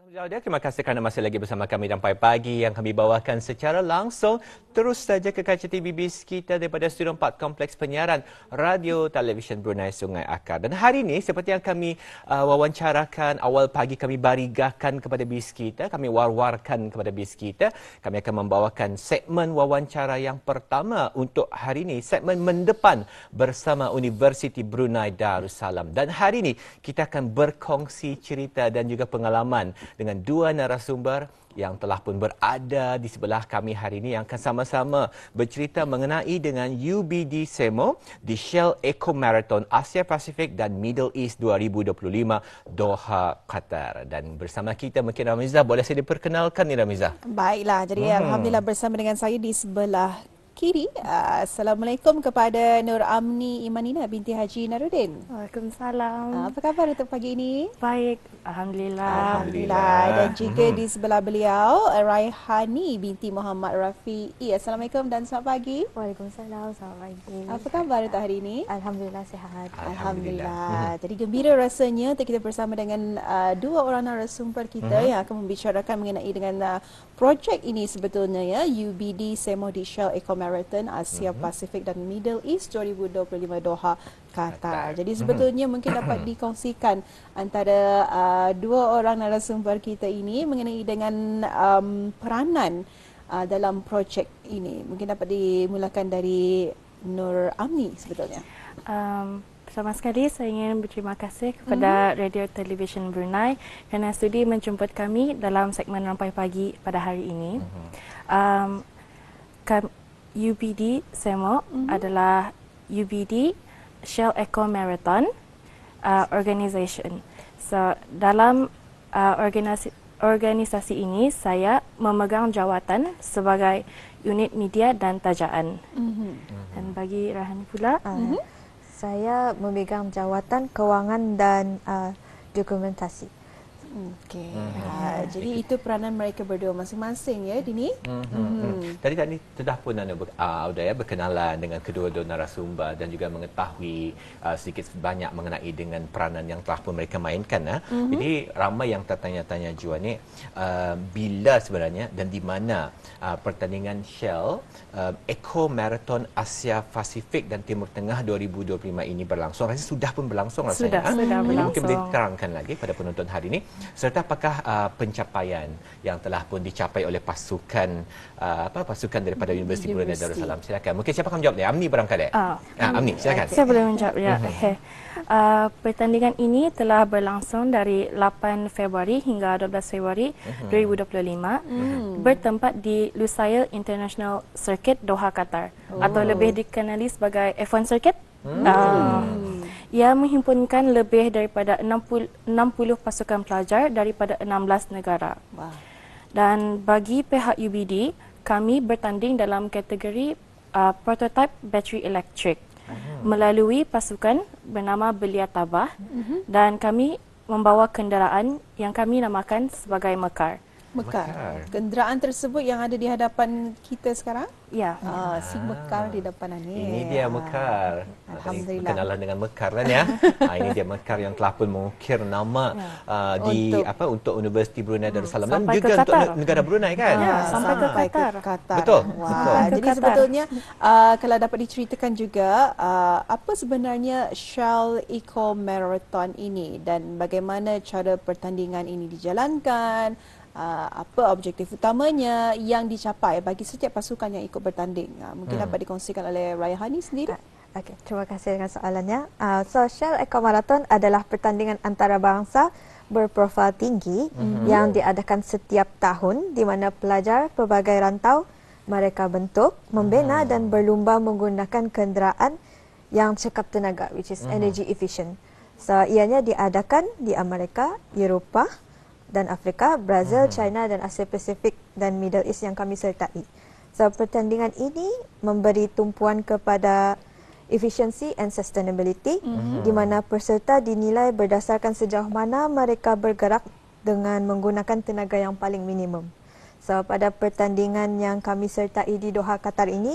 Terima kasih kerana masih lagi bersama kami dan pagi yang kami bawakan secara langsung terus saja ke kaca TVB kita daripada Studio 4 Kompleks Penyiaran Radio Televisyen Brunei Sungai Akar. Dan hari ini seperti yang kami wawancarakan awal pagi, kami barigahkan kepada bis kita, kami war-warkan kepada bis kita, kami akan membawakan segmen wawancara yang pertama untuk hari ini, segmen mendepan bersama Universiti Brunei Darussalam. Dan hari ini kita akan berkongsi cerita dan juga pengalaman dengan dua narasumber yang telah pun berada di sebelah kami hari ini yang akan sama-sama bercerita mengenai dengan UBD SEMO di Shell Eco Marathon Asia Pasifik dan Middle East 2025 Doha, Qatar. Dan bersama kita mungkin Ramiza, boleh saya diperkenalkan ni Ramiza? Baiklah, jadi Alhamdulillah bersama dengan saya di sebelah kiri. Assalamualaikum kepada Nur Amni Imanina binti Haji Narudin. Waalaikumsalam. Apa khabar untuk pagi ini? Baik, Alhamdulillah. Dan juga di sebelah beliau Raihani binti Muhammad Rafi'i. Assalamualaikum dan selamat pagi. Waalaikumsalam. Selamat pagi. Apa khabar untuk hari ini? Alhamdulillah sihat. Alhamdulillah. Jadi gembira rasanya untuk kita bersama dengan dua orang narasumber kita yang akan membicarakan mengenai dengan projek ini sebetulnya ya, UBD SEMO di Shell Eco Marathon Asia Pasifik dan Middle East 2025 Doha, Qatar. Jadi sebetulnya mungkin dapat dikongsikan antara dua orang narasumber kita ini mengenai dengan peranan dalam projek ini. Mungkin dapat dimulakan dari Nur Amni sebetulnya. Pertama sekali saya ingin berterima kasih kepada Radio Televisyen Brunei kerana sudi menjemput kami dalam segmen Rampai Pagi pada hari ini. UBD SEMO adalah UBD Shell Eco Marathon Organization. So dalam organisasi ini saya memegang jawatan sebagai unit media dan tajaan. Dan bagi Rahani pula, saya memegang jawatan kewangan dan dokumentasi. Okey. Jadi itu peranan mereka berdua masing-masing ya Dini. Tadi sudah pun Audaya berkenalan dengan kedua-dua narasumber dan juga mengetahui sedikit banyak mengenai dengan peranan yang telah pun mereka mainkan. Jadi ramai yang tertanya-tanya juga ni bila sebenarnya dan di mana pertandingan Shell Eco Marathon Asia Pasifik dan Timur Tengah 2025 ini berlangsung. Rasanya sudah pun berlangsung rasanya. Sudah berlangsung. Mungkin boleh diterangkan lagi pada penonton hari ini. Serta apakah pencapaian yang telah pun dicapai oleh pasukan pasukan daripada Universiti Brunei Darussalam? Silakan. Mungkin siapa akan menjawab ni? Amni barangkali. Amni, silakan. Saya boleh menjawab ya. Pertandingan ini telah berlangsung dari 8 Februari hingga 12 Februari 2025 bertempat di Lusail International Circuit Doha, Qatar atau lebih dikenali sebagai F1 Circuit. Ia menghimpunkan lebih daripada 60 pasukan pelajar daripada 16 negara. Dan bagi pihak UBD, kami bertanding dalam kategori prototype battery electric melalui pasukan bernama Belia Tabah dan kami membawa kenderaan yang kami namakan sebagai Mekar. Mekar. Kenderaan tersebut yang ada di hadapan kita sekarang? Ya. Si Mekar di depan ni. Ini dia Mekar. Alhamdulillah. Kenalan dengan Mekar kan ya. Ini dia Mekar yang telah pun mengukir nama untuk Universiti Brunei Darussalam dan juga untuk negara Brunei kan. Sampai ke Qatar. Betul. Jadi sebetulnya kalau dapat diceritakan juga apa sebenarnya Shell Eco Marathon ini dan bagaimana cara pertandingan ini dijalankan? Apa objektif utamanya yang dicapai bagi setiap pasukan yang ikut bertanding? Mungkin dapat dikongsikan oleh Raihani sendiri. Okey, terima kasih dengan soalannya. Shell Eco Marathon adalah pertandingan antarabangsa berprofil tinggi yang diadakan setiap tahun di mana pelajar pelbagai rantau mereka bentuk, membina dan berlumba menggunakan kenderaan yang cekap tenaga, which is energy efficient. So, ianya diadakan di Amerika, Eropah dan Afrika, Brazil, China dan Asia Pasifik dan Middle East yang kami sertai. So, pertandingan ini memberi tumpuan kepada efficiency and sustainability di mana peserta dinilai berdasarkan sejauh mana mereka bergerak dengan menggunakan tenaga yang paling minimum. So, pada pertandingan yang kami sertai di Doha, Qatar ini,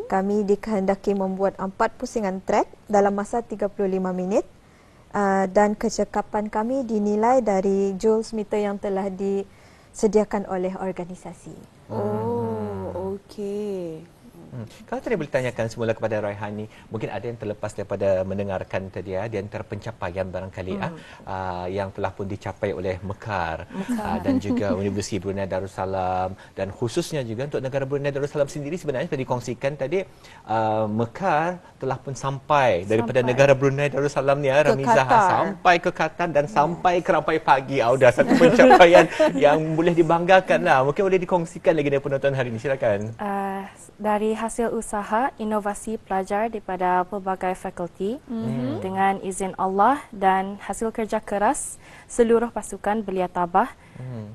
kami dikehendaki membuat 4 pusingan trek dalam masa 35 minit dan kecekapan kami dinilai dari joules meter yang telah disediakan oleh organisasi. Oh, okey. Kalau tadi boleh tanyakan semula kepada Raihani, mungkin ada yang terlepas daripada mendengarkan tadi di antara pencapaian barangkali yang telah pun dicapai oleh Mekar dan juga Universiti Brunei Darussalam, dan khususnya juga untuk negara Brunei Darussalam sendiri sebenarnya seperti dikongsikan tadi, Mekar telah pun sampai daripada negara Brunei Darussalam ni Ramizah sampai ke Qatar dan sampai ke Rampai Pagi. Dah satu pencapaian yang boleh dibanggakan lah. Mungkin boleh dikongsikan lagi dengan penonton hari ini, silakan. Dari hasil usaha inovasi pelajar daripada pelbagai fakulti dengan izin Allah dan hasil kerja keras seluruh pasukan belia tabah,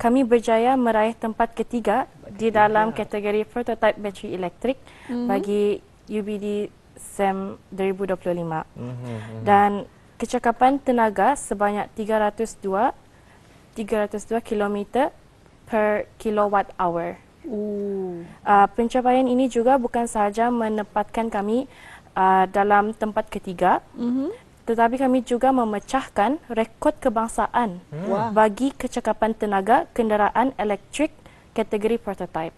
kami berjaya meraih tempat ketiga di dalam kategori prototype bateri elektrik bagi UBD SEM 2025 dan kecekapan tenaga sebanyak 302 km per kilowatt hour. Pencapaian ini juga bukan sahaja menempatkan kami dalam tempat ketiga, tetapi kami juga memecahkan rekod kebangsaan bagi kecekapan tenaga kenderaan elektrik kategori prototype.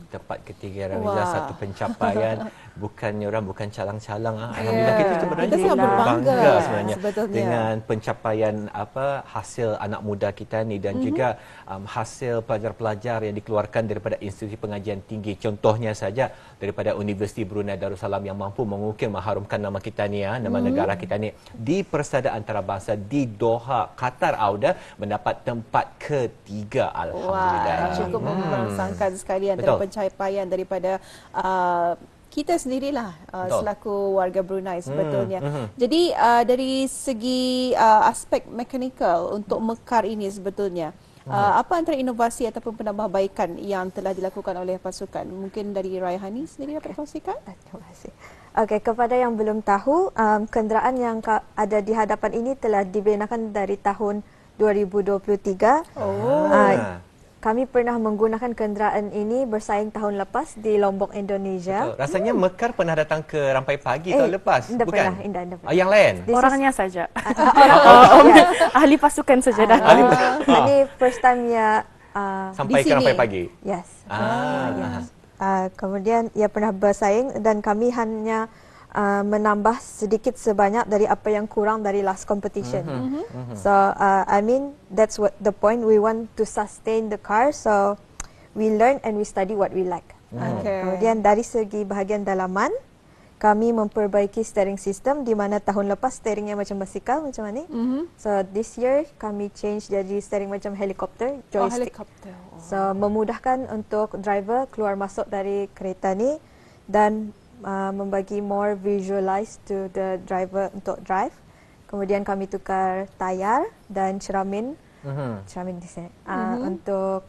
Tempat ketiga Ramizah, satu pencapaian. Bukan calang-calang. Alhamdulillah, kita sebenarnya kita sangat berbangga sebenarnya sebetulnya dengan pencapaian hasil anak muda kita ni, dan juga hasil pelajar-pelajar yang dikeluarkan daripada institusi pengajian tinggi. Contohnya saja daripada Universiti Brunei Darussalam yang mampu mengukir mengharumkan nama kita ni, nama negara kita ni di Persada Antarabangsa di Doha, Qatar, mendapat tempat ketiga. Alhamdulillah. Cukup membangsakan sekali antara pencapaian daripada kita sendirilah selaku warga Brunei sebetulnya. Jadi dari segi aspek mekanikal untuk Mekar ini sebetulnya, apa antara inovasi ataupun penambahbaikan yang telah dilakukan oleh pasukan? Mungkin dari Raihani sendiri dapat kongsikan? Terima kasih. Okey, kepada yang belum tahu, kenderaan yang ada di hadapan ini telah dibinakan dari tahun 2023. Kami pernah menggunakan kenderaan ini bersaing tahun lepas di Lombok, Indonesia. Betul. Rasanya Mekar pernah datang ke Rampai Pagi tahun lepas, Indah bukan? Indah pernah. Yang lain? Orangnya saja. Ahli pasukan saja dah. Ini first time ya sampai ke Rampai Pagi? Yes. Kemudian ia pernah bersaing dan kami hanya menambah sedikit sebanyak dari apa yang kurang dari last competition. So I mean that's what the point, we want to sustain the car, so we learn and we study what we like. Kemudian dari segi bahagian dalaman, kami memperbaiki steering system di mana tahun lepas steeringnya macam basikal macam ni. So this year kami change jadi steering macam helikopter, joystick. So memudahkan untuk driver keluar masuk dari kereta ni dan membagi more visualize to the driver untuk drive. Kemudian kami tukar tayar dan cermin di sini untuk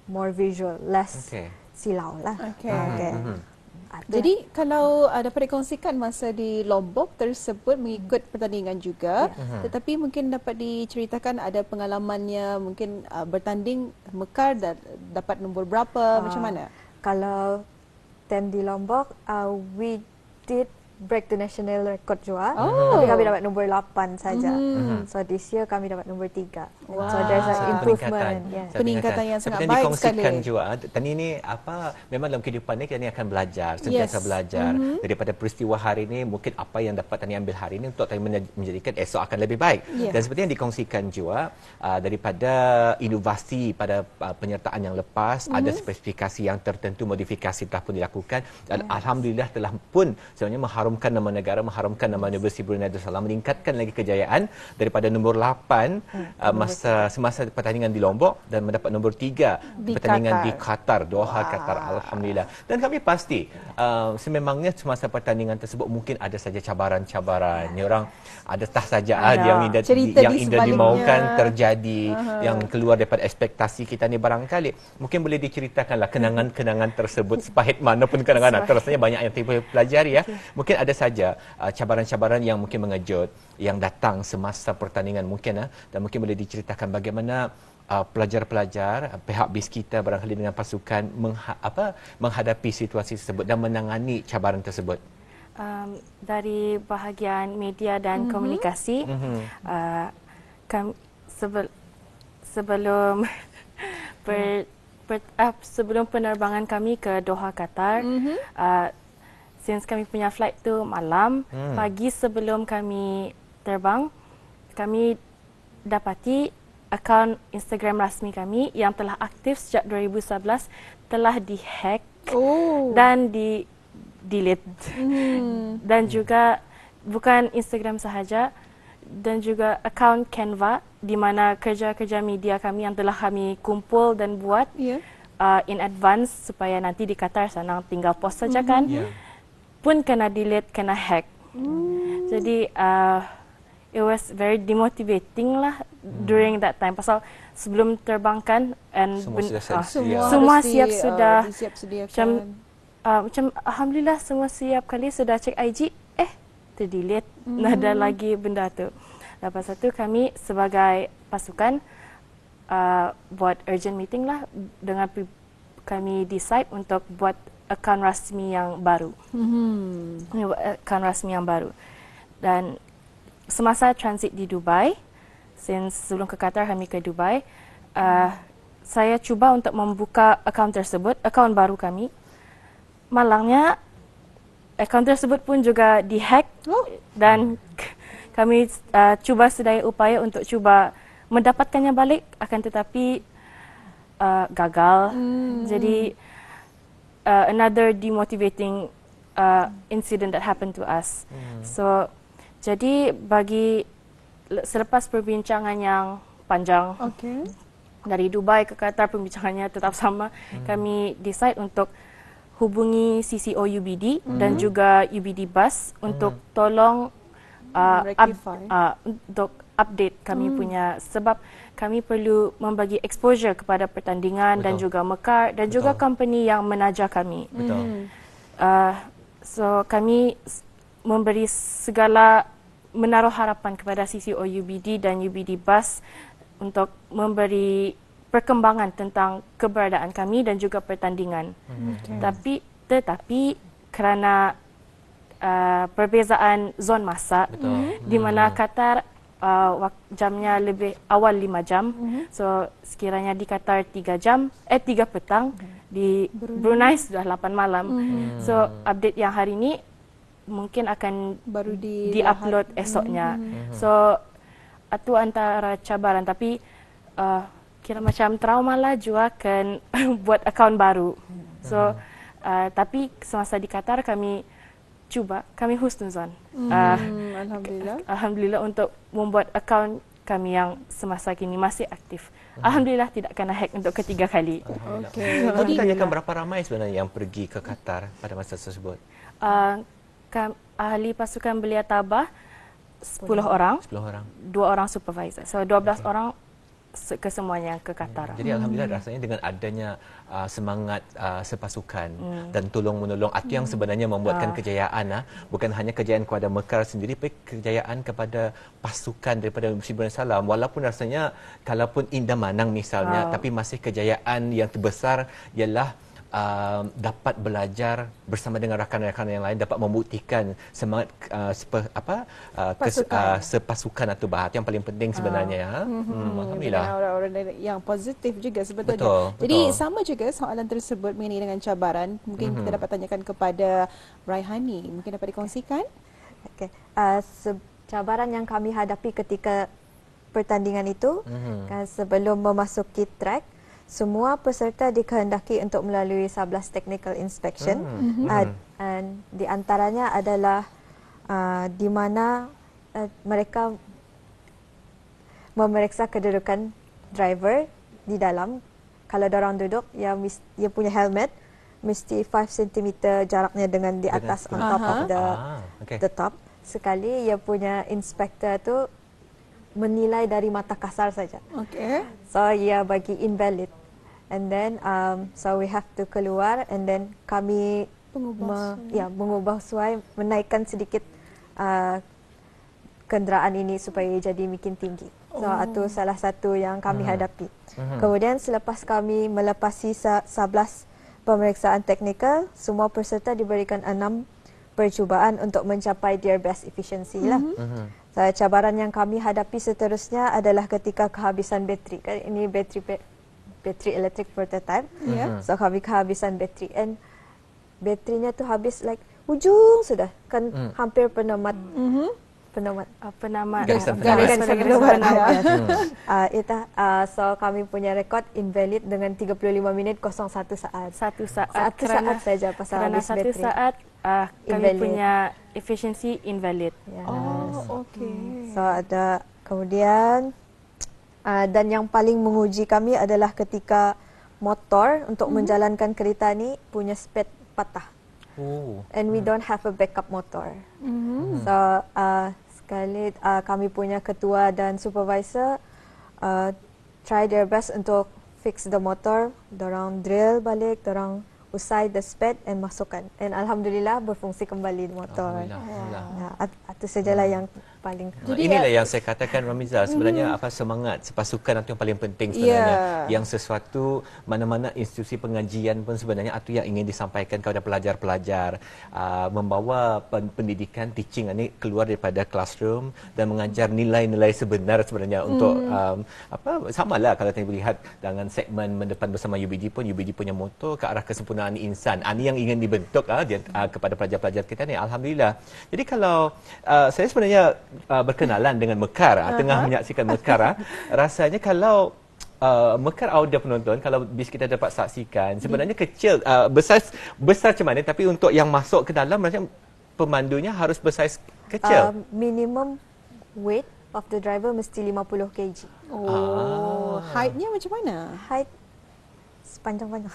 more visual, less silau lah. Jadi kalau dapat dikongsikan masa di Lombok tersebut mengikut pertandingan juga, tetapi mungkin dapat diceritakan ada pengalamannya, mungkin bertanding Mekar dapat nombor berapa, macam mana? Kalau time di Lombok, we did break the national record juga. Tapi kami dapat nombor 8 saja. So this year kami dapat nombor 3. So there's an improvement. Peningkatan yang sangat seperti baik dikongsikan sekali. juga. Tadi ni memang dalam kehidupan ni kita ni akan belajar, sentiasa belajar. Daripada peristiwa hari ini, mungkin apa yang dapat Tani ambil hari ini untuk Tani menjadikan esok akan lebih baik. Dan seperti yang dikongsikan juga daripada inovasi pada penyertaan yang lepas, ada spesifikasi yang tertentu, modifikasi telah pun dilakukan, dan alhamdulillah telah pun sebenarnya mengharumkan nama negara, mengharumkan nama Universiti Brunei Darussalam, meningkatkan lagi kejayaan daripada nombor 8 semasa pertandingan di Lombok dan mendapat nombor 3 di pertandingan di Qatar, Doha, Qatar. Alhamdulillah. Dan kami pasti sememangnya semasa pertandingan tersebut mungkin ada saja cabaran-cabaran. Orang ada saja yang indah dimaukan terjadi, yang keluar daripada ekspektasi kita ni barangkali. Mungkin boleh diceritakanlah kenangan-kenangan tersebut, sepahit mana pun kenangan. Rasanya banyak yang kita pelajari ya. Mungkin ada saja cabaran-cabaran yang mungkin mengejut yang datang semasa pertandingan mungkin dan mungkin boleh diceritakan bagaimana pelajar-pelajar pihak BIS kita barangkali dengan pasukan menghadapi situasi tersebut dan menangani cabaran tersebut. Dari bahagian media dan komunikasi, kami sebelum penerbangan kami ke Doha, Qatar, since kami punya flight tu malam, pagi sebelum kami terbang, kami dapati akaun Instagram rasmi kami yang telah aktif sejak 2011 telah dihack dan delete. Dan juga bukan Instagram sahaja, dan juga akaun Canva di mana kerja-kerja media kami yang telah kami kumpul dan buat in advance supaya nanti di Qatar senang tinggal post saja kan, pun kena delete, kena hack. Jadi it was very demotivating lah during that time. Pasal sebelum terbang kan, and semua siap sudah. Macam alhamdulillah semua siap kali sudah cek IG, terdelete. Ada lagi benda tu. Lepas itu kami sebagai pasukan buat urgent meeting lah dengan kami decide untuk buat akaun rasmi yang baru. Akaun rasmi yang baru. Dan semasa transit di Dubai, since sebelum ke Qatar kami ke Dubai, saya cuba untuk membuka akaun tersebut, akaun baru kami. Malangnya akaun tersebut pun juga dihack dan kami cuba sedaya upaya untuk cuba mendapatkannya balik, akan tetapi gagal. Jadi another demotivating incident that happened to us. So jadi selepas perbincangan yang panjang dari Dubai ke Qatar, perbincangannya tetap sama, kami decide untuk hubungi CCO UBD dan juga UBD Bus untuk tolong untuk update kami punya, sebab kami perlu membagi exposure kepada pertandingan dan juga Mekar dan juga company yang menaja kami. So kami memberi menaruh harapan kepada CCO UBD dan UBD Bus untuk memberi perkembangan tentang keberadaan kami dan juga pertandingan. Tetapi kerana perbezaan zon masa, di mana Qatar jamnya lebih awal 5 jam, so sekiranya di Qatar 3 petang, di Brunei sudah 8 malam. So update yang hari ini mungkin akan baru di-upload esoknya. So itu antara cabaran, tapi kira macam trauma lah juga akan buat akaun baru. So tapi semasa di Qatar kami husnuzon. Alhamdulillah untuk membuat akaun kami yang semasa kini masih aktif. Alhamdulillah tidak kena hack untuk ketiga kali. Jadi tanyakan berapa ramai sebenarnya yang pergi ke Qatar pada masa tersebut? Ahli pasukan belia tabah 10 orang. 2 orang supervisor. So 12 orang kesemuanya ke Qatar. Jadi alhamdulillah rasanya dengan adanya semangat sepasukan dan tolong-menolong, itu yang sebenarnya membuatkan kejayaan, bukan hanya kejayaan kepada Mekar sendiri, tapi kejayaan kepada pasukan daripada Musi Brunei Darussalam. Walaupun rasanya kalaupun indah manang misalnya, tapi masih kejayaan yang terbesar ialah dapat belajar bersama dengan rakan-rakan yang lain, dapat membuktikan semangat sepasukan atau bahat yang paling penting sebenarnya. Alhamdulillah. Orang-orang yang positif juga sebetulnya. Jadi sama juga soalan tersebut mengenai dengan cabaran, mungkin kita dapat tanyakan kepada Raihani, mungkin dapat dikongsikan. Cabaran yang kami hadapi ketika pertandingan itu, sebelum memasuki track, semua peserta dikehendaki untuk melalui 11 technical inspection. Dan di antaranya adalah di mana mereka memeriksa kedudukan driver di dalam. Kalau dorang duduk, dia punya helmet mesti 5 cm jaraknya dengan di atas on top of the top. Sekali ia punya inspektor tu menilai dari mata kasar saja. So ia bagi invalid. And then so we have to keluar, and then kami mengubah suai, menaikkan sedikit kenderaan ini supaya jadi makin tinggi. So itu salah satu yang kami hadapi. Kemudian selepas kami melepasi 11 pemeriksaan teknikal, semua peserta diberikan 6 percubaan untuk mencapai their best efficiency lah. So, cabaran yang kami hadapi seterusnya adalah ketika kehabisan bateri. Kan ini bateri elektrik prototype. So kami kehabisan bateri, and baterinya tu habis like ujung sudah kan, hampir penamat Garisan penamat. So kami punya rekod invalid dengan 35 minit 01 saat. Satu saat Satu saat saja pasal kerana habis satu bateri. saat kami Invalid. punya efficiency invalid. Oh, okey. So ada kemudian dan yang paling menguji kami adalah ketika motor untuk menjalankan kereta ni punya sped patah. And we don't have a backup motor. So sekali kami punya ketua dan supervisor try their best untuk fix the motor. Dorang drill balik, dorang usai the sped and masukkan. And alhamdulillah berfungsi kembali motor. Alhamdulillah. Itu sajalah yang paling. Jadi inilah yang saya katakan, Ramiza, sebenarnya apa semangat sepasukan itu yang paling penting sebenarnya. Yang sesuatu mana-mana institusi pengajian pun sebenarnya itu yang ingin disampaikan kepada pelajar-pelajar, membawa pendidikan teaching ini keluar daripada classroom dan mengajar nilai-nilai sebenar sebenarnya untuk samalah kalau kita lihat dengan segmen mendepan bersama UBD pun, UBD punya moto ke arah kesempurnaan insan. Ini yang ingin dibentuk kepada pelajar-pelajar kita ni, alhamdulillah. Jadi kalau saya sebenarnya berkenalan dengan Mekar, tengah menyaksikan Mekar, rasanya kalau Mekar audio penonton, kalau bis kita dapat saksikan, sebenarnya kecil, besar macam mana, tapi untuk yang masuk ke dalam, rasanya pemandunya harus bersaiz kecil. Minimum weight of the driver mesti 50 kg. Height-nya macam mana? Height sepanjang-panjang.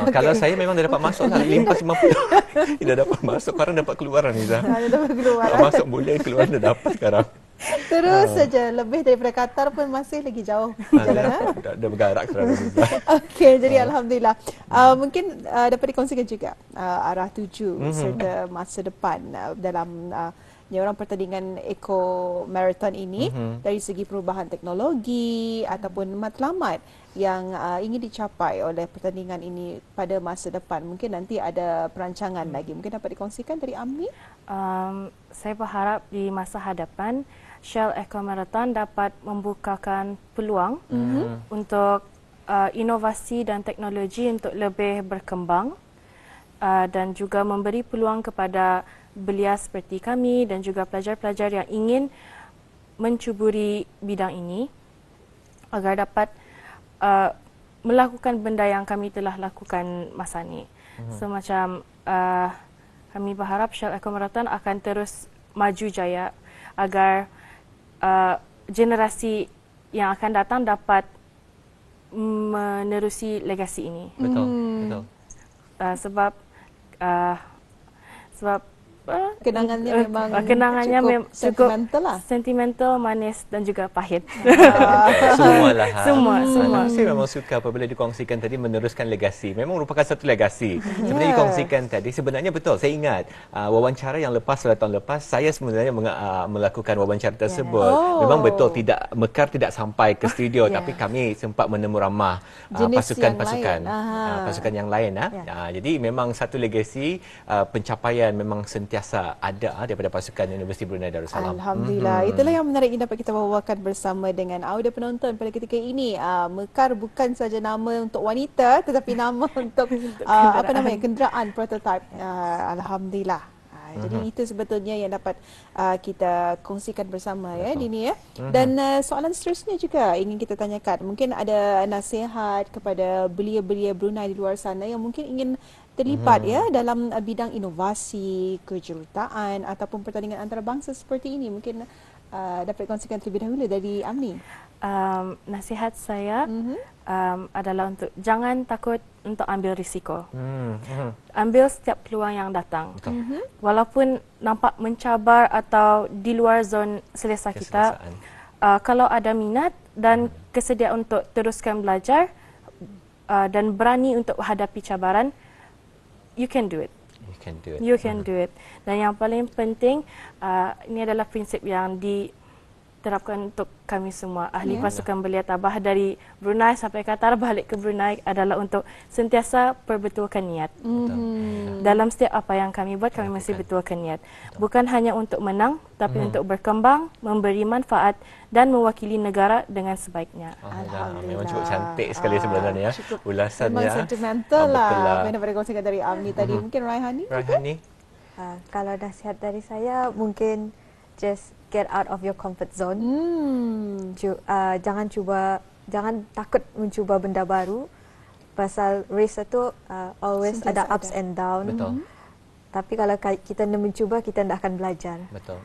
Kalau saya memang dah dapat masuk lah, limpas 50. Dah dapat masuk, sekarang dapat keluar Aniza. Dapat keluar. Masuk boleh, keluar dah dapat sekarang. Terus saja, lebih daripada Qatar pun masih lagi jauh. Dah bergerak sekarang. Okey, jadi alhamdulillah. Mungkin dapat dikongsikan juga arah tuju serta masa depan dalam orang pertandingan Eco Marathon ini dari segi perubahan teknologi ataupun matlamat yang ingin dicapai oleh pertandingan ini pada masa depan. Mungkin nanti ada perancangan lagi. Mungkin dapat dikongsikan dari Amni? Saya berharap di masa hadapan Shell Eco Marathon dapat membukakan peluang untuk inovasi dan teknologi untuk lebih berkembang dan juga memberi peluang kepada belia seperti kami dan juga pelajar-pelajar yang ingin mencuburi bidang ini agar dapat melakukan benda yang kami telah lakukan masa ini. So macam kami berharap Shell Eco Marathon akan terus maju jaya agar generasi yang akan datang dapat menerusi legasi ini. Betul. Sebab Kenangannya memang cukup sentimental lah. Sentimental, manis dan juga pahit. Semualah. Semua. Saya memang suka apabila dikongsikan tadi meneruskan legasi. Memang merupakan satu legasi. Sebenarnya dikongsikan tadi, sebenarnya betul. Saya ingat wawancara yang lepas tahun lepas, saya sebenarnya melakukan wawancara tersebut. Memang betul Mekar tidak sampai ke studio, tapi kami sempat menemu ramah pasukan yang lain. Jadi memang satu legasi pencapaian memang sentiasa ada daripada pasukan Universiti Brunei Darussalam. Alhamdulillah. Itulah yang menarik yang dapat kita bawakan bersama dengan audio penonton pada ketika ini. Mekar bukan saja nama untuk wanita tetapi nama untuk kenderaan prototype. Alhamdulillah. Jadi itu sebetulnya yang dapat kita kongsikan bersama Dini ya. Dan soalan seterusnya juga ingin kita tanyakan. Mungkin ada nasihat kepada belia-belia Brunei di luar sana yang mungkin ingin terlibat dalam bidang inovasi, kejuruteraan ataupun pertandingan antarabangsa seperti ini. Mungkin dapat kongsikan terlebih dahulu dari Amni. Nasihat saya adalah untuk jangan takut untuk ambil risiko. Ambil setiap peluang yang datang. Walaupun nampak mencabar atau di luar zon selesa kita, kalau ada minat dan kesediaan untuk teruskan belajar dan berani untuk hadapi cabaran, you can do it. You can do it. Dan yang paling penting, ini adalah prinsip yang terapkan untuk kami semua. Ahli pasukan belia tabah dari Brunei sampai Qatar balik ke Brunei adalah untuk sentiasa perbetulkan niat. Dalam setiap apa yang kami buat, kami mesti betulkan niat. Bukan hanya untuk menang, tapi untuk berkembang, memberi manfaat dan mewakili negara dengan sebaiknya. Alhamdulillah. Memang cukup cantik sekali sebenarnya ulasannya. Memang sentimental betul lah. Mana pada kongsikan dari Amni tadi. Mungkin Raihani? Raihani? Kalau nasihat dari saya, mungkin just get out of your comfort zone. Jangan takut mencuba benda baru. Pasal race itu always ada ups and down. Betul. Tapi kalau kita nak mencuba, kita tidak akan belajar. Betul.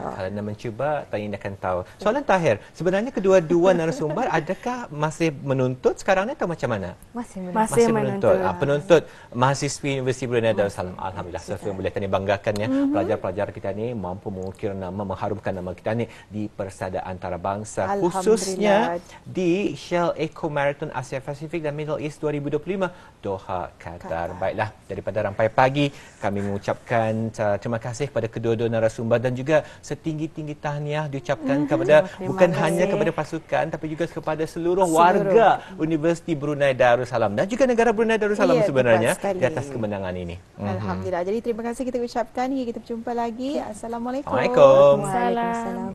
Kalau nak mencuba, tak ingin akan tahu. Soalan terakhir, sebenarnya kedua-dua narasumber adakah masih menuntut sekarang ni atau macam mana? Masih menuntut. Penuntut mahasiswi Universiti Brunei Darussalam. Alhamdulillah, sesuatu yang boleh kami banggakan ya. Pelajar-pelajar kita ni mampu mengukir nama, mengharumkan nama kita ni di persada antarabangsa, khususnya di Shell Eco Marathon Asia Pasifik dan Middle East 2025 Doha, Qatar. Baiklah, daripada Rampai Pagi kami mengucapkan terima kasih kepada kedua-dua narasumber dan juga setinggi-tinggi tahniah diucapkan kepada bukan hanya kepada pasukan tapi juga kepada seluruh warga Universiti Brunei Darussalam dan juga negara Brunei Darussalam sebenarnya di atas kemenangan ini. Alhamdulillah. Jadi terima kasih kita ucapkan hingga kita berjumpa lagi. Assalamualaikum. Waalaikumsalam. Waalaikumsalam.